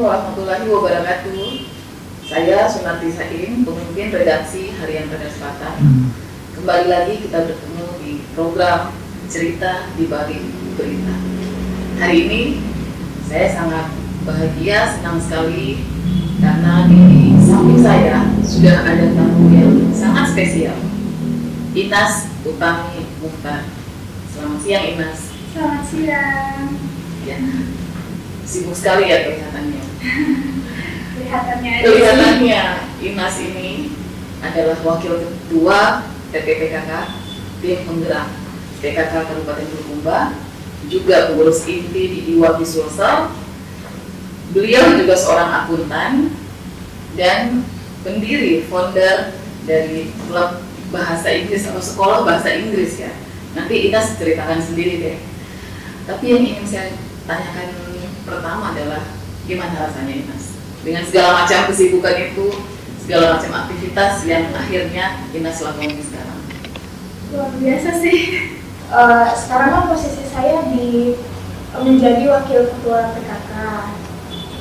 warahmatullahi wabarakatuh. Saya Sunarti Saim, pemimpin redaksi Harian Radar Selatan. Kembali lagi kita bertemu di program Cerita di Balik Berita. Hari ini saya sangat bahagia, senang sekali karena di samping saya sudah ada tamu yang sangat spesial, Inas Utami Mukhtar. Selamat siang, Inas. Selamat siang. Ya, sibuk sekali ya kelihatannya. Kelihatannya Inas ini adalah wakil ketua TPPKK, tim penggerak PKK Kabupaten Bulukumba, juga pengurus inti di IWAPI Sulsel. Beliau juga seorang akuntan dan pendiri founder dari klub bahasa Inggris atau sekolah bahasa Inggris ya. Nanti Inas ceritakan sendiri deh. Tapi yang ingin saya tanyakan pertama adalah gimana rasanya Inas dengan segala macam kesibukan itu, segala macam aktivitas yang akhirnya Inas lakukan sekarang? luar biasa sih. Sekarang kan posisi saya menjadi wakil ketua PKK.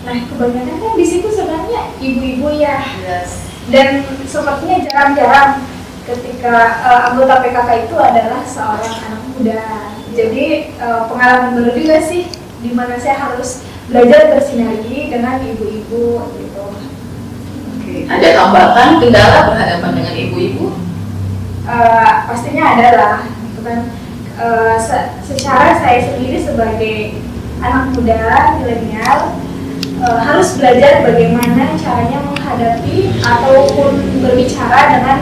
Nah, kebanyakan kan di situ sebenarnya ibu-ibu ya. Yes. Dan sepertinya jarang-jarang ketika anggota PKK itu adalah seorang anak muda. Jadi pengalaman baru juga sih, di mana saya harus belajar bersinergi dengan ibu-ibu gitu. Oke. Ada hambatan, kendala berhadapan dengan ibu-ibu? Pastinya ada lah, gitu kan. Secara saya sendiri sebagai anak muda milenial harus belajar bagaimana caranya menghadapi ataupun berbicara dengan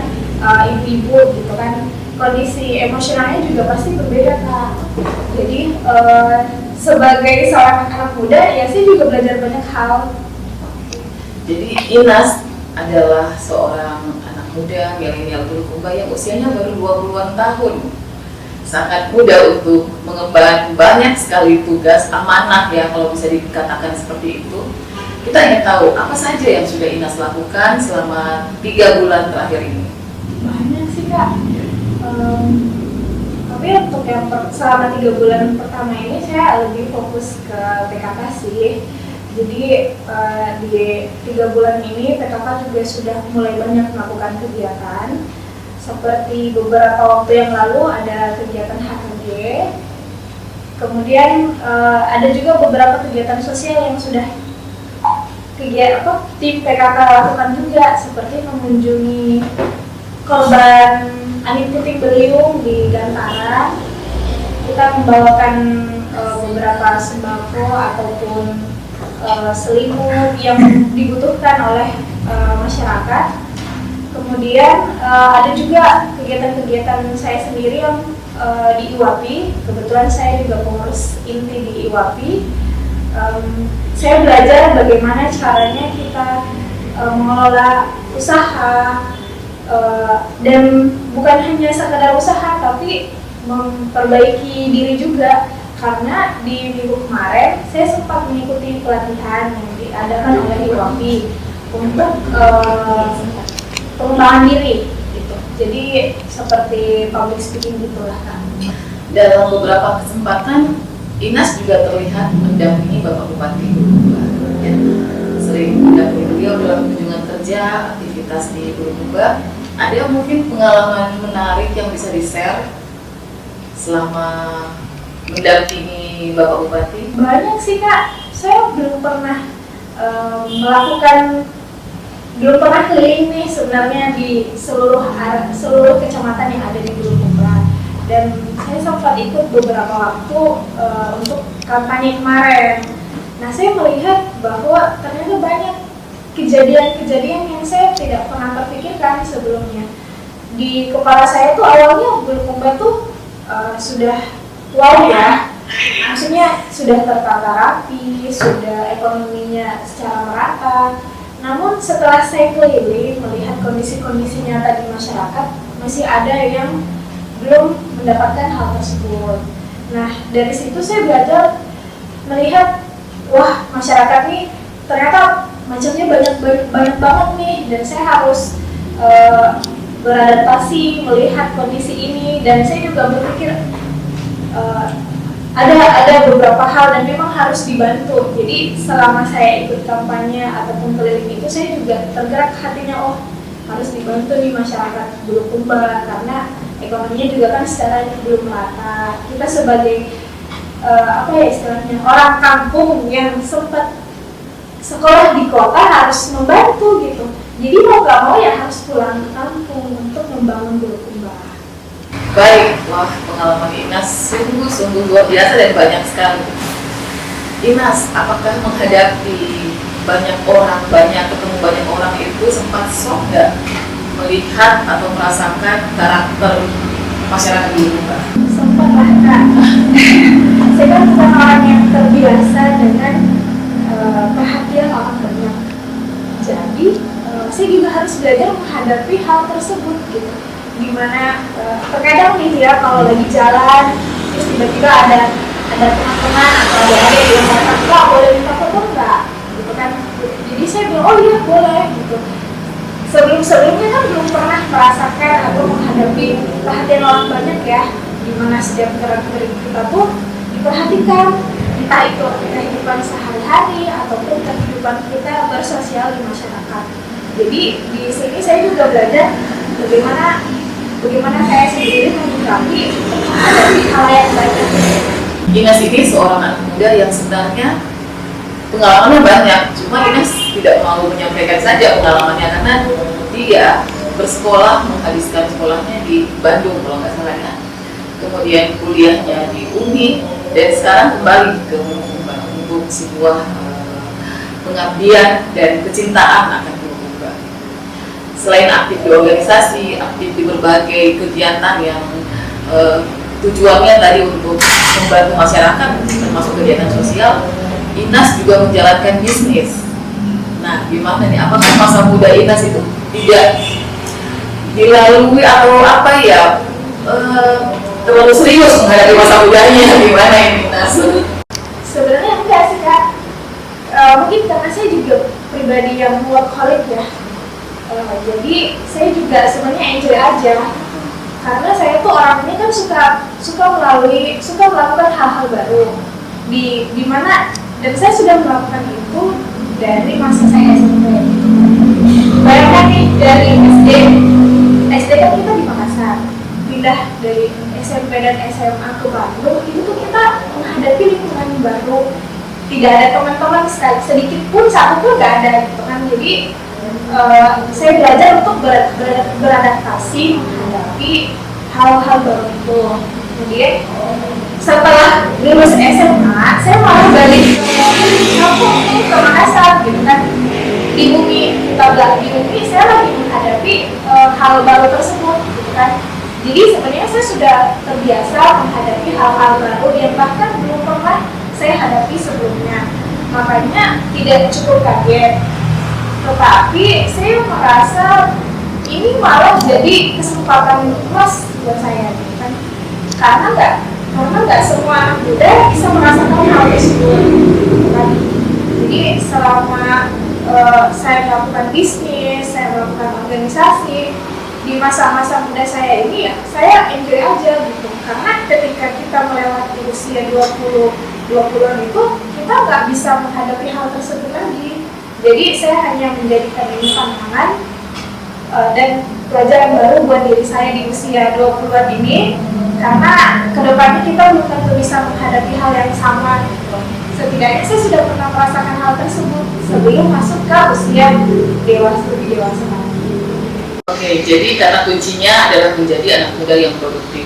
ibu-ibu gitu kan. Kondisi emosionalnya juga pasti berbeda Kak. Jadi sebagai seorang anak muda ya saya juga belajar banyak hal. Jadi Inas adalah seorang anak muda milenial Bulukumba yang usianya baru 20-an tahun. Sangat mudah untuk mengemban banyak sekali tugas amanah ya, kalau bisa dikatakan seperti itu. Kita ingin tahu apa saja yang sudah Inas lakukan selama 3 bulan terakhir ini. Banyak sih Kak. Tapi untuk yang selama 3 bulan pertama ini saya lebih fokus ke PKK sih. Jadi di 3 bulan ini PKK juga sudah mulai banyak melakukan kegiatan. Seperti beberapa waktu yang lalu ada kegiatan HKG. Kemudian ada juga beberapa kegiatan sosial yang sudah tim PKK lakukan juga, seperti mengunjungi korban angin puting beliung di Gantara. Kita membawakan beberapa sembako ataupun selimut yang dibutuhkan oleh masyarakat. Kemudian ada juga kegiatan-kegiatan saya sendiri yang di IWAPI. Kebetulan saya juga pengurus inti di IWAPI. Saya belajar bagaimana caranya kita mengelola usaha, dan bukan hanya sekadar usaha tapi memperbaiki diri juga, karena di minggu kemarin saya sempat mengikuti pelatihan yang diadakan oleh IWAPI untuk pengembangan diri gitu. Jadi seperti public speaking gitulah Kak. Dalam beberapa kesempatan Inas juga terlihat mendampingi Bapak Bupati Bulukumba ya. Sering mendampingi beliau dalam kunjungan kerja, aktivitas di Bulukumba. Ada mungkin pengalaman menarik yang bisa di-share selama mendampingi Bapak Bupati? Banyak sih Kak. Saya belum pernah keliling nih sebenarnya di seluruh kecamatan yang ada di Bulukumba. Dan saya sempat ikut beberapa waktu untuk kampanye kemarin. Nah, saya melihat bahwa ternyata banyak kejadian-kejadian yang saya tidak pernah terpikirkan sebelumnya. Di kepala saya tuh awalnya Bulukumba tuh sudah wow ya, maksudnya sudah tertata rapi, sudah ekonominya secara merata. Namun setelah saya keliling melihat kondisi-kondisi nyata di masyarakat, masih ada yang belum mendapatkan hal tersebut. Nah, dari situ saya belajar melihat, wah, masyarakat nih ternyata macamnya banyak banget nih, dan saya harus beradaptasi melihat kondisi ini. Dan saya juga berpikir ada beberapa hal dan memang harus dibantu. Jadi selama saya ikut kampanye ataupun keliling itu, saya juga tergerak hatinya, oh harus dibantu nih masyarakat Bulukumba karena ekonominya juga kan secara belum merata. Kita sebagai apa ya istilahnya, orang kampung yang sempat sekolah di kota harus membantu gitu. Jadi mau gak mau ya harus pulang ke kampung untuk membangun Bulukumba. Baik, wah pengalaman Inas sungguh luar biasa dan banyak sekali. Inas, apakah menghadapi ketemu banyak orang itu sempat shock nggak melihat atau merasakan karakter masyarakat di Bulukumba? Sempat lah Kak. Saya kan bukan orang yang terbiasa dengan perhatian orang banyak. Jadi saya juga harus belajar menghadapi hal tersebut gitu. Dimana terkadang nih ya kalau lagi jalan terus tiba-tiba ada teman-teman atau ada yang mengatakan, "Wah, boleh minta foto nggak?" gitu kan. Jadi saya bilang, "Oh iya boleh," gitu. Sebelumnya kan belum pernah merasakan atau menghadapi perhatian orang banyak ya, dimana setiap gerak-gerik kita tuh diperhatikan, entah itu kehidupan sehari-hari ataupun kehidupan kita bersosial di masyarakat. Jadi di sini saya juga belajar bagaimana saya sendiri menyikapi hal yang banyak. Inas ini seorang anak muda yang sebenarnya pengalamannya banyak, cuma Inas tidak mau menyampaikan saja pengalamannya karena dia bersekolah, menghabiskan sekolahnya di Bandung kalau nggak salah ya. Kemudian kuliahnya di UNI dan sekarang kembali ke Bulukumba untuk sebuah pengabdian dan kecintaan akan Bulukumba. Selain aktif di organisasi, aktif di berbagai kegiatan yang tujuannya tadi untuk membantu masyarakat, termasuk kegiatan sosial, Inas juga menjalankan bisnis. Nah, gimana nih? Apakah masa muda Inas itu tidak dilalui atau apa ya? Terlalu serius menghadapi masa mudanya? Gimana ini Inas? Sebenarnya enggak sih Kak. Mungkin karena saya juga pribadi yang workaholic ya. Jadi saya juga sebenarnya enjoy aja. Karena saya tuh orangnya kan suka melakukan hal-hal baru di mana, dan saya sudah melakukan itu dari masa saya SMP. Bayangkan nih, dari SD kan kita di Makassar, pindah dari SMP dan SMA ke Bandung, itu tuh kita menghadapi lingkungan baru, tidak ada teman-teman sedikit pun, satu pun nggak ada gitu kan. Jadi saya belajar untuk beradaptasi menghadapi hal-hal baru itu. Kemudian setelah lulus SMA, saya malah balik ke kampung ke Makassar gitu kan. Di UMI, saya lagi menghadapi hal baru tersebut gitu kan. Jadi sebenarnya saya sudah terbiasa menghadapi hal-hal baru yang bahkan belum pernah saya hadapi sebelumnya. Makanya tidak cukup kaget. Tetapi saya merasa ini malah jadi kesempatan emas buat saya gitu kan. Karena nggak semua anak muda bisa merasakan hal tersebut gitu kan. Jadi selama saya melakukan bisnis, saya melakukan organisasi di masa-masa muda saya ini, ya saya enjoy aja gitu. Karena ketika kita melewati usia 20-an itu, kita nggak bisa menghadapi hal tersebut lagi. Jadi saya hanya menjadikan ini pantangan dan pelajaran baru buat diri saya di usia 20-an ini, karena kedepannya kita belum tentu bisa menghadapi hal yang sama gitu. Setidaknya saya sudah pernah merasakan hal tersebut sebelum masuk ke usia lebih dewasa lagi. Oke, jadi kata kuncinya adalah menjadi anak muda yang produktif.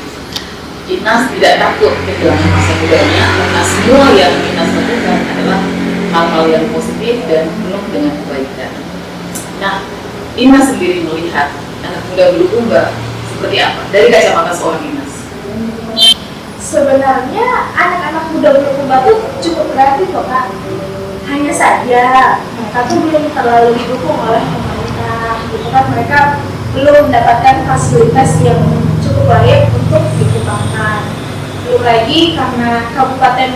Inas tidak takut kehilangan masa mudanya karena semua yang Inas lakukan adalah hal-hal yang positif dan penuh dengan kebaikan. Nah, Inas sendiri melihat anak muda Bulukumba seperti apa dari kacamata seorang Inas? Sebenarnya anak-anak muda Bulukumba itu cukup kreatif kok Kak. Hanya saja mereka tuh belum terlalu didukung oleh pemerintah gitu kan. Mereka belum mendapatkan fasilitas yang cukup layak untuk dikembangkan. Belum lagi karena kabupaten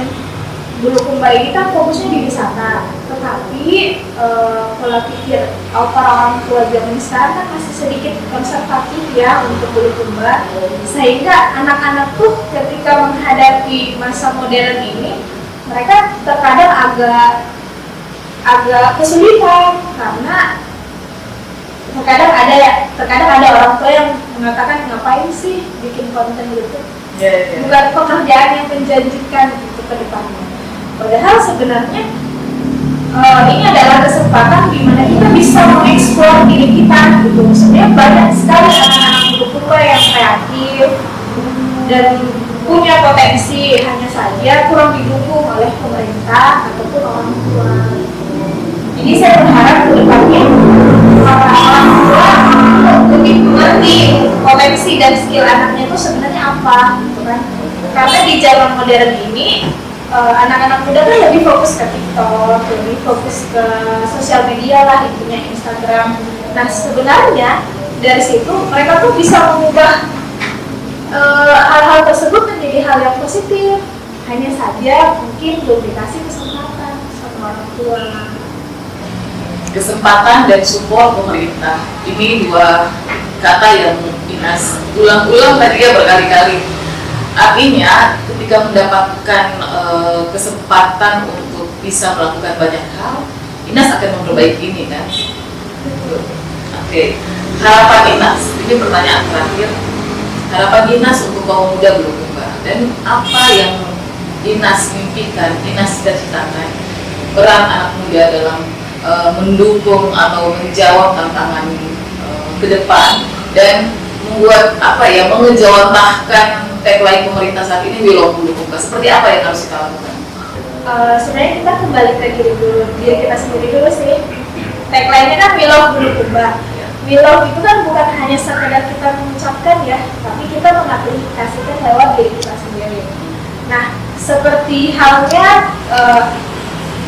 Bulukumba ini kan fokusnya di wisata, tetapi pola pikir orang tua zaman sekarang kan masih sedikit konservatif ya untuk Bulukumba, sehingga anak-anak tuh ketika menghadapi masa modern ini mereka terkadang agak kesulitan karena terkadang ada orang tua yang mengatakan ngapain sih bikin konten YouTube, bukan pekerjaan yang menjanjikan gitu ke depannya. Padahal sebenarnya ini adalah kesempatan di mana kita bisa mengeksplor diri kita gitu. Sebenarnya banyak sekali anak-anak Bulukumba yang kreatif dan punya potensi, hanya saja kurang didukung oleh pemerintah ataupun orang tua. Jadi saya berharap ke depannya para orang tua lebih mengerti potensi dan skill anaknya itu sebenarnya apa gitu kan. Karena di zaman modern ini anak-anak muda kan lebih fokus ke TikTok, lebih fokus ke sosial media lah, intinya Instagram. Nah sebenarnya dari situ mereka tuh bisa mengubah hal-hal tersebut menjadi hal yang positif. Hanya saja mungkin belum dikasih kesempatan sama orang tua. Kesempatan dan support pemerintah, ini dua kata yang Inas ulang-ulang tadi ya berkali-kali. Artinya ketika mendapatkan kesempatan untuk bisa melakukan banyak hal, Inas akan memperbaiki ini kan. Oke. Harapan Inas, ini pertanyaan terakhir. Harapan Inas untuk kaum muda Bulukumba, dan apa yang Inas mimpikan, Inas cita-citakan peran anak muda dalam mendukung atau menjawab tantangan ke depan dan membuat mengejawantahkan tagline pemerintah saat ini, We Love Bulukumba. Seperti apa yang harus kita lakukan? Sebenarnya kita kembali ke diri kita sendiri dulu sih. Tagline-nya kan We Love Bulukumba. We love itu kan bukan hanya sekedar kita mengucapkan ya, tapi kita mengaplikasikan lewat diri kita sendiri. Nah, seperti halnya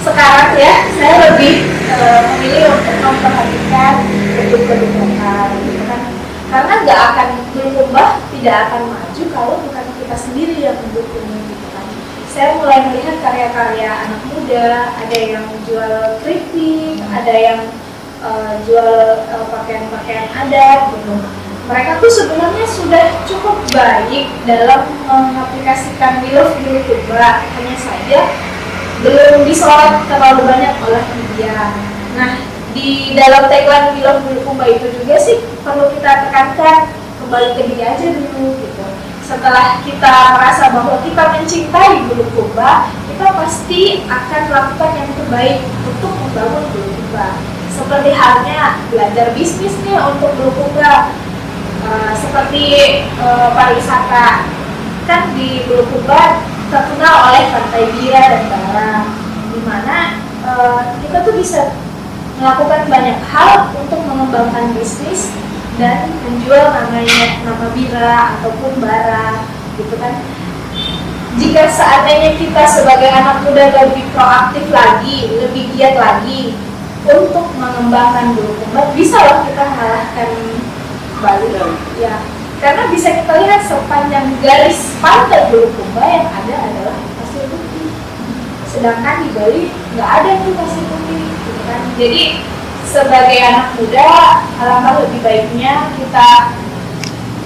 sekarang ya, saya lebih memilih untuk memperhatikan produk-produk lokal, gitu kan? Karena Bulukumba tidak akan maju kalau bukan kita sendiri yang mendukung, gitu kan? Saya mulai melihat karya-karya anak muda, ada yang jual keripik, ada yang jual pakaian-pakaian adat gitu. Mereka tuh sebenarnya sudah cukup baik dalam mengaplikasikan We Love Bulukumba, hanya saja belum disorot terlalu banyak oleh media. Nah, di dalam tagline We Love Bulukumba itu juga sih perlu kita tekankan, kembali ke diri aja dulu gitu. Setelah kita merasa bahwa kita mencintai Bulukumba, kita pasti akan melakukan yang terbaik untuk membangun Bulukumba. Seperti halnya belajar bisnis nih untuk Bulukumba, seperti pariwisata. Kan di Bulukumba terkenal oleh Pantai Bira dan Bara, di mana kita tuh bisa melakukan banyak hal untuk mengembangkan bisnis dan menjual nama Bira ataupun Bara, gitu kan. Jika seandainya kita sebagai anak muda lebih proaktif lagi, lebih giat lagi untuk mengembangkan Bulukumba, bisa loh kita mengalahkan Bali ya. Karena bisa kita lihat sepanjang garis pantai Bulukumba yang ada adalah pasir putih, sedangkan di Bali nggak ada tuh pasir putih, gitu kan. Jadi sebagai anak muda, alangkah lebih baiknya kita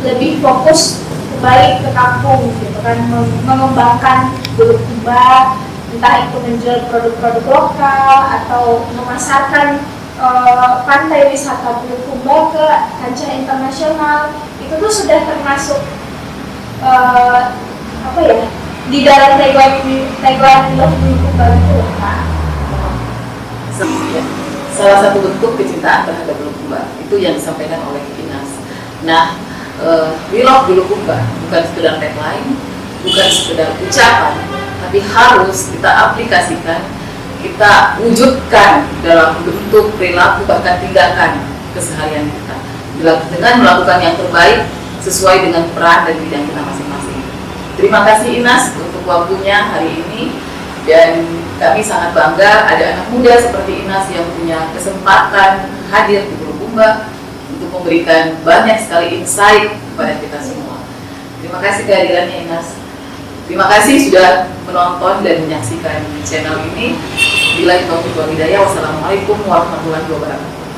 lebih fokus kembali ke kampung, gitu kan, mengembangkan Bulukumba, entah itu menjual produk-produk lokal atau memasarkan pantai wisata Bulukumba ke kancah internasional. Itu tuh sudah termasuk di dalam tagline Love Bulukumba itu loh, Pak. Salah satu bentuk kecintaan terhadap Bulukumba itu yang disampaikan oleh Inas. Nah, We Love Bulukumba bukan sekedar tagline, bukan sekedar ucapan, tapi harus kita aplikasikan, kita wujudkan dalam bentuk perilaku bahkan tindakan keseharian kita dengan melakukan yang terbaik sesuai dengan peran dan bidang kita masing-masing. Terima kasih Inas untuk waktunya hari ini, dan kami sangat bangga ada anak muda seperti Inas yang punya kesempatan hadir di Bulukumba untuk memberikan banyak sekali insight kepada kita semua. Terima kasih kehadirannya Inas. Terima kasih sudah menonton dan menyaksikan channel ini. Bila itu wal hidayah, wassalamualaikum warahmatullahi wabarakatuh.